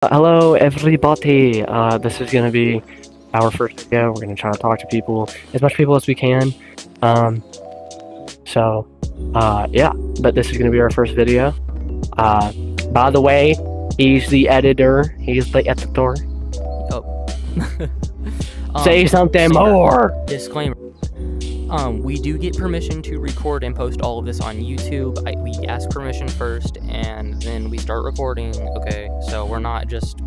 Hello, everybody. This is gonna be our first video. We're gonna try to talk to people, as much people as we can. Um, yeah. But this is gonna be our first video. Uh, by the way, he's the editor. He's the editor. Oh. Say something more. Disclaimer. We do get permission to record and post all of this on YouTube. We ask permission first, and then we start recording. Okay, so we're not just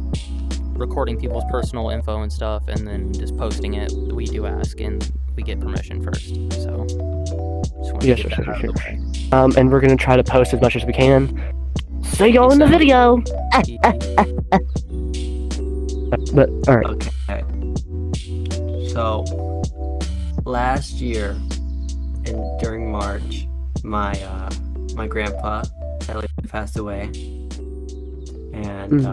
recording people's personal info and stuff and then just posting it. We do ask, and we get permission first. So, just want to Yes, get that out of the way. and we're gonna try to post as much as we can. See y'all in the video. But all right. Okay. So last year, and during March, my grandpa sadly passed away, and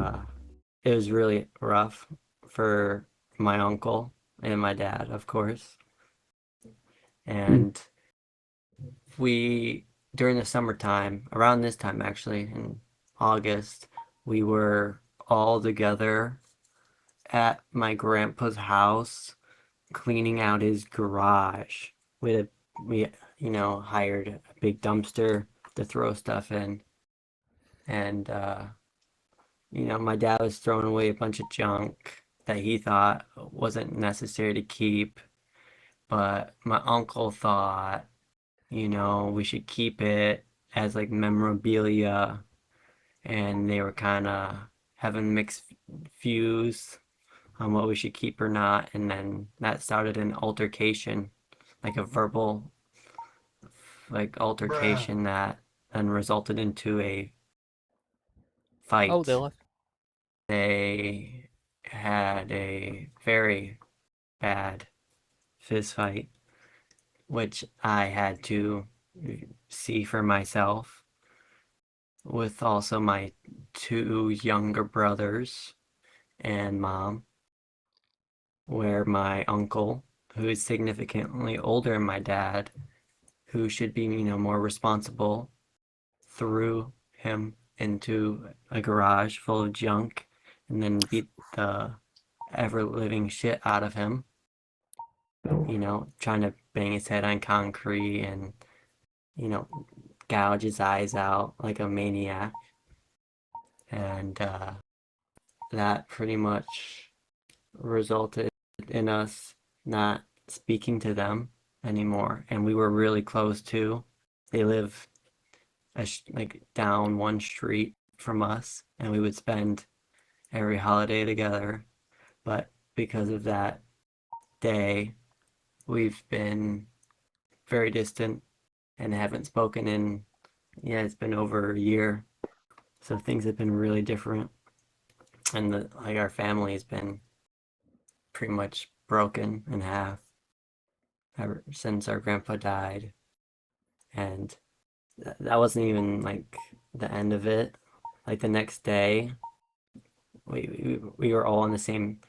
it was really rough for my uncle and my dad, of course. And we, during the summertime, around this time actually, in August, we were all together at my grandpa's house cleaning out his garage. We hired a big dumpster to throw stuff in. And my dad was throwing away a bunch of junk that he thought wasn't necessary to keep. But my uncle thought, we should keep it as like memorabilia. And they were kind of having mixed views on what we should keep or not, and then that started an altercation, like a verbal altercation that then resulted into a fight. Oh, they left. They had a very bad fist fight, which I had to see for myself, with also my two younger brothers and mom, where my uncle, who is significantly older than my dad, who should be, more responsible, threw him into a garage full of junk and then beat the ever-living shit out of him, trying to bang his head on concrete and, gouge his eyes out like a maniac. And that pretty much resulted in us not speaking to them anymore, and we were really close too. They live like down one street from us, and we would spend every holiday together. But because of that day, we've been very distant and haven't spoken in, it's been over a year. So things have been really different, and our family has been pretty much broken in half ever since our grandpa died. And that wasn't even like the end of it. Like the next day, we were all in the same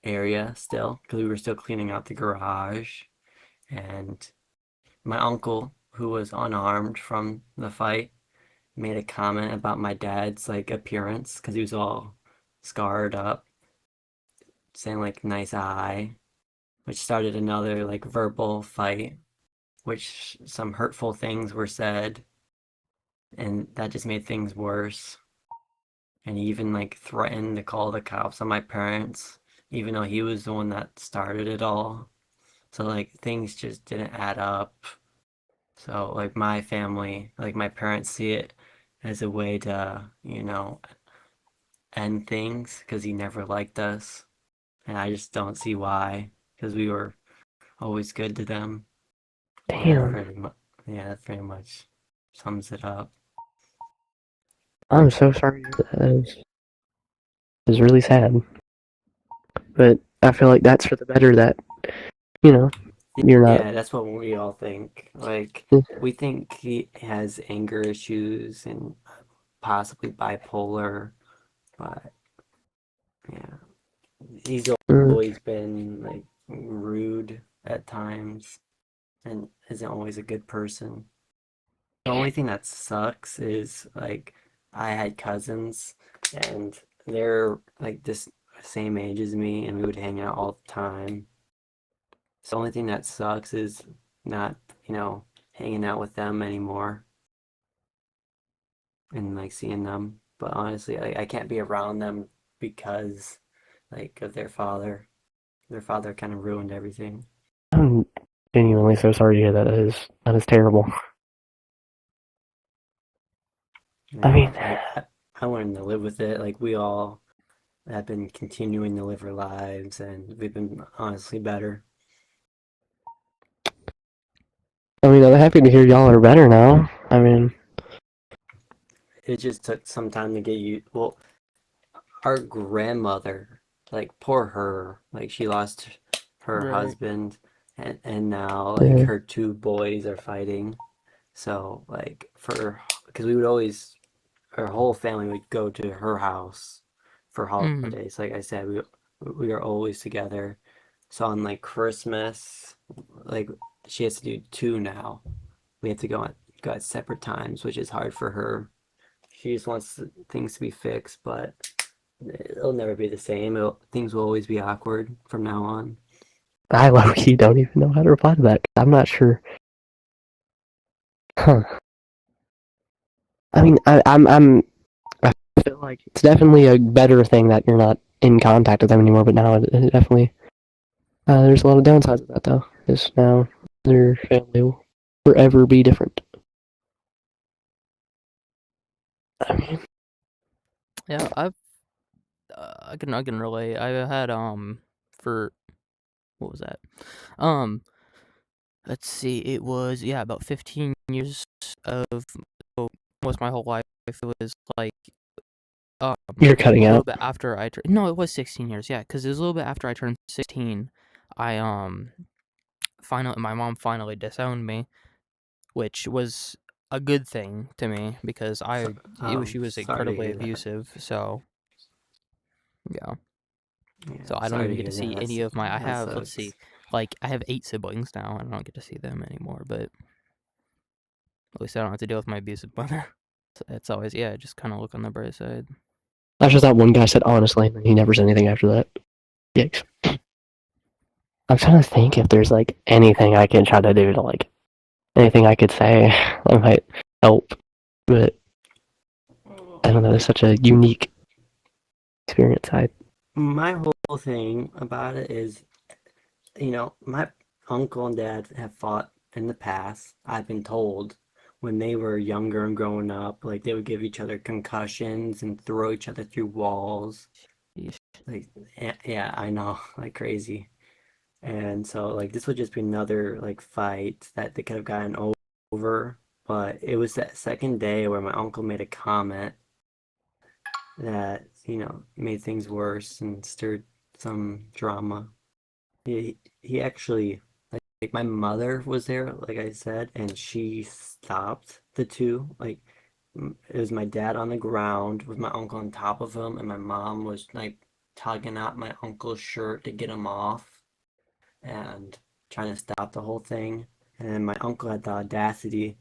area still, because we were still cleaning out the garage. And my uncle, who was unarmed from the fight, made a comment about my dad's like appearance, because he was all scarred up, saying like nice eye, which started another like verbal fight, which some hurtful things were said, and that just made things worse. And he even like threatened to call the cops on my parents, even though he was the one that started it all. So like things just didn't add up. So like my family, like my parents, see it as a way to, end things, because he never liked us. And I just don't see why, because we were always good to them. Damn. That pretty much sums it up. I'm so sorry. It's really sad. But I feel like that's for the better that, you're not. Yeah, that's what we all think. Like, we think he has anger issues and possibly bipolar, but yeah, he's always been like rude at times and isn't always a good person. The only thing that sucks is like I had cousins, and they're like this same age as me, and we would hang out all the time. So the only thing that sucks is not, hanging out with them anymore and like seeing them. But honestly, I can't be around them because like of their father. Their father kind of ruined everything. I'm genuinely so sorry to hear that. That is terrible. I Yeah, mean, like I learned to live with it. Like we all have been continuing to live our lives, and we've been honestly better. I'm happy to hear y'all are better now. I mean, It just took some time to get you. Well, our grandmother, like poor her, like she lost her Right. husband, and now like yeah, her two boys are fighting. So like because we would always, our whole family would go to her house for Mm. holidays. Like I said, we are always together. So on like Christmas, like she has to do two now. We have to go at separate times, which is hard for her. She just wants things to be fixed, but it'll never be the same. Things will always be awkward from now on. I low-key don't even know how to reply to that. I'm not sure. Huh. I mean, I feel like it's definitely a better thing that you're not in contact with them anymore, but now it definitely, there's a lot of downsides of that, though. Because now their family will forever be different. I mean, Yeah, I can relate. I had for what was that? Um, let's see. It was, yeah, about 15 years of, so almost my whole life. It was like um you're a cutting little out. bit after no, it was 16 years. Yeah, because it was a little bit after I turned 16. I finally, my mom finally disowned me, which was a good thing to me because So, she was sorry to incredibly hear that. abusive. So yeah. Yeah, So I don't sorry even to get to hear that. see any of my. I That have, let's see, sucks. like I have 8 siblings now, and I don't get to see them anymore. But at least I don't have to deal with my abusive mother. So it's always, yeah, just kind of look on the bright side. That's just that one guy said honestly, and he never said anything after that. Yikes. I'm trying to think if there's like anything I can try to do to like anything I could say that might help, but I don't know. It's such a unique experience. My whole thing about it is, my uncle and dad have fought in the past. I've been told when they were younger and growing up, like they would give each other concussions and throw each other through walls. Yeesh. Like, yeah, I know, like crazy. And so, like, this would just be another like fight that they could have gotten over. But it was that second day where my uncle made a comment that, made things worse and stirred some drama. He actually, like my mother was there, like I said, and she stopped the two. Like it was my dad on the ground with my uncle on top of him, and my mom was like tugging at my uncle's shirt to get him off and trying to stop the whole thing. And then my uncle had the audacity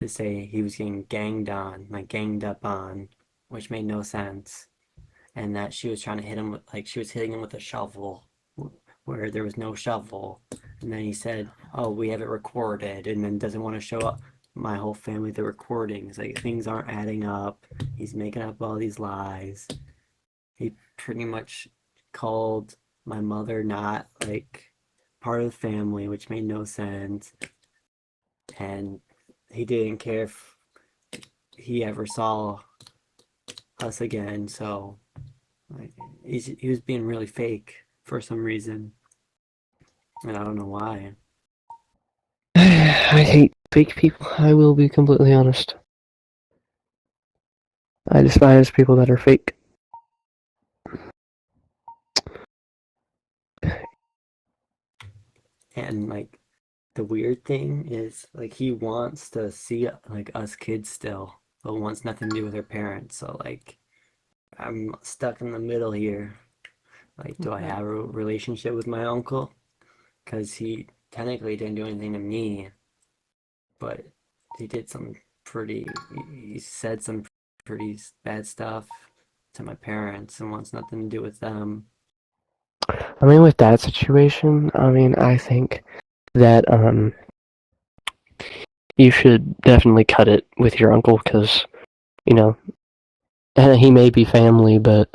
to say he was getting ganged on, like ganged up on, which made no sense. And that she was trying to hit him with, like, she was hitting him with a shovel where there was no shovel. And then he said, "Oh, we have it recorded," and then doesn't want to show up my whole family the recordings. Like things aren't adding up. He's making up all these lies. He pretty much called my mother not like part of the family, which made no sense. And he didn't care if he ever saw us again. So like, he was being really fake for some reason, and I don't know why. I hate fake people. I will be completely honest. I despise people that are fake. And like the weird thing is like he wants to see like us kids still, but wants nothing to do with her parents. So like I'm stuck in the middle here. Like, do I Okay. have a relationship with my uncle? Because he technically didn't do anything to me, but he did some pretty, he said some pretty bad stuff to my parents and wants nothing to do with them. I mean, with that situation, I mean, I think that you should definitely cut it with your uncle because, you know, he may be family, but,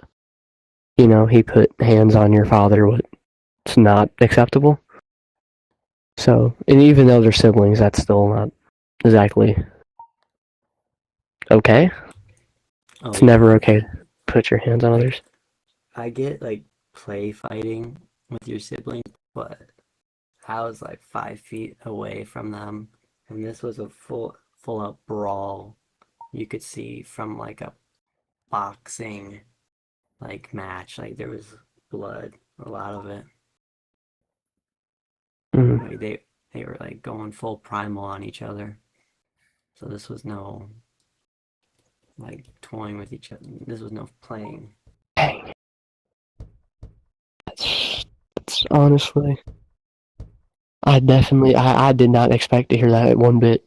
you know, he put hands on your father, what's not acceptable. So, and even though they're siblings, that's still not exactly okay. Oh, It's yeah. never okay to put your hands on others. I get like play fighting with your siblings, but I was like 5 feet away from them, and this was a full out brawl. You could see from like a boxing like match, like there was blood, a lot of it. Mm. Like they were like going full primal on each other. So this was no like toying with each other. This was no playing. Dang. That's honestly, I did not expect to hear that one bit,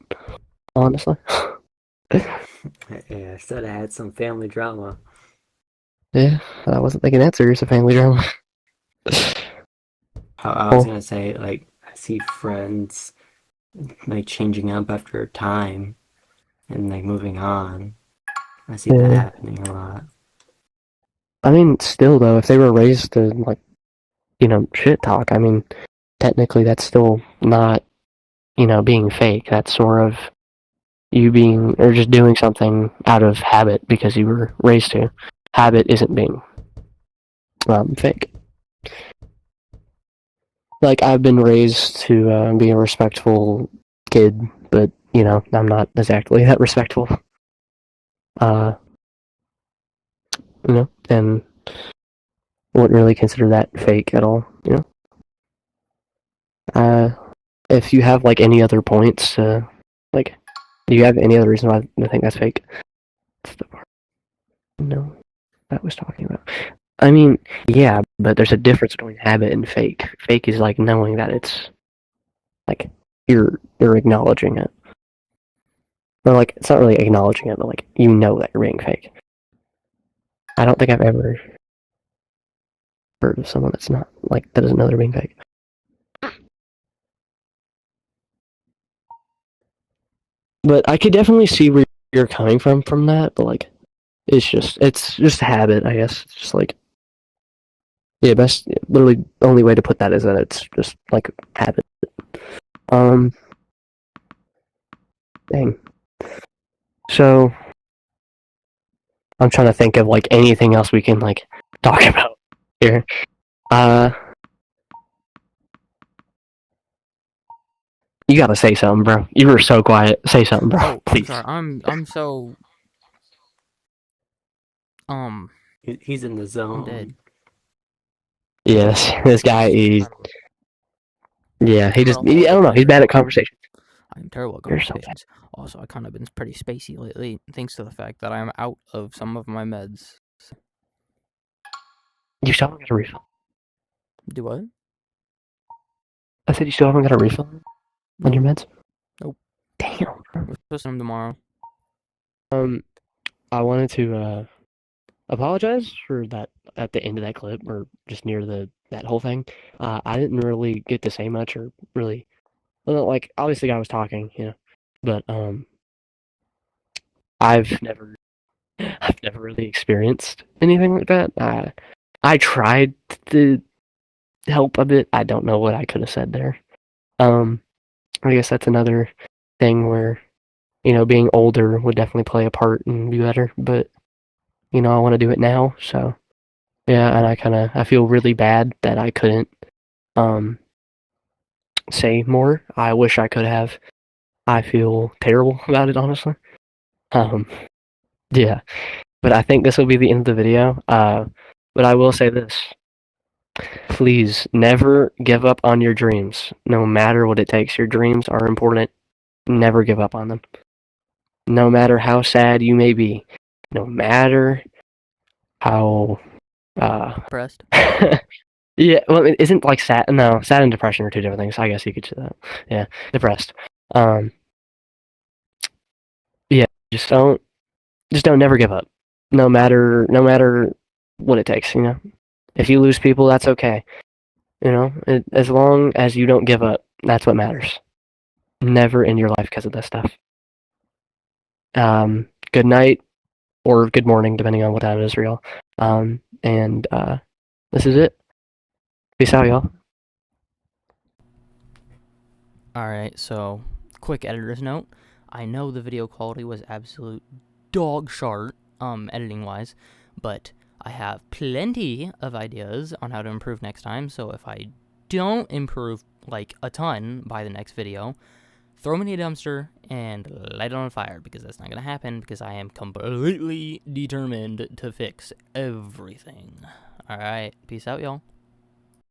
honestly. Yeah, I said I had some family drama. Yeah, I wasn't thinking that serious of family drama. I was Well, gonna say, like, I see friends like changing up after a time and like moving on. I see that yeah. happening a lot. I mean, still though, if they were raised to like, you know, shit talk, I mean, technically that's still not, you know, being fake. That's sort of you being or just doing something out of habit because you were raised to. Habit isn't being fake. Like I've been raised to be a respectful kid, but you know, I'm not exactly that respectful. You know, and wouldn't really consider that fake at all. You know, if you have like any other points, like, do you have any other reason why I think that's fake? That's the part. No, that was talking about. I mean, yeah, but there's a difference between habit and fake. Fake is like knowing that it's like you're acknowledging it. Or like it's not really acknowledging it, but like you know that you're being fake. I don't think I've ever heard of someone that's not like that doesn't know they're being fake. But I could definitely see where you're coming from that, but like it's just habit, I guess. It's just like yeah, best literally the only way to put that is that it's just like habit. Um dang. So I'm trying to think of like anything else we can like talk about here. You gotta say something, bro. You were so quiet. Say something, bro. Oh, Please. I'm sorry. I'm so He's in the I'm zone. dead. Yes, this guy is. Yeah, I don't know. He's bad at conversation. I'm terrible at You're so conversations. Also, I kind of been pretty spacey lately, thanks to the fact that I'm out of some of my meds. You still haven't got a refill. Do what? I said you still haven't got a refill on your meds. Nope. Damn. We're supposed to them tomorrow. I wanted to apologize for that at the end of that clip, or just near that whole thing. I didn't really get to say much, or really, well, like obviously I was talking, you know, but I've never really experienced anything like that. I tried to help a bit. I don't know what I could have said there. I guess that's another thing where, you know, being older would definitely play a part and be better, but, you know, I want to do it now, so, yeah, and I feel really bad that I couldn't, say more. I wish I could have. I feel terrible about it, honestly. Um, yeah, but I think this will be the end of the video, but I will say this. Please never give up on your dreams, no matter what it takes. Your dreams are important. Never give up on them. No matter how sad you may be, no matter how Depressed. yeah, well, it isn't like sad. No, sad and depression are two different things. I guess you could say that. Yeah, depressed. Yeah, just don't never give up. no matter what it takes. If you lose people, that's okay. As long as you don't give up, that's what matters. Never end your life because of this stuff. Good night or good morning, depending on what time it is for y'all. And this is it. Peace out, y'all. Alright, so quick editor's note. I know the video quality was absolute dog shart, editing wise, but I have plenty of ideas on how to improve next time, so if I don't improve like a ton by the next video, throw me in a dumpster and light it on fire, because that's not going to happen, because I am completely determined to fix everything. Alright, peace out, y'all.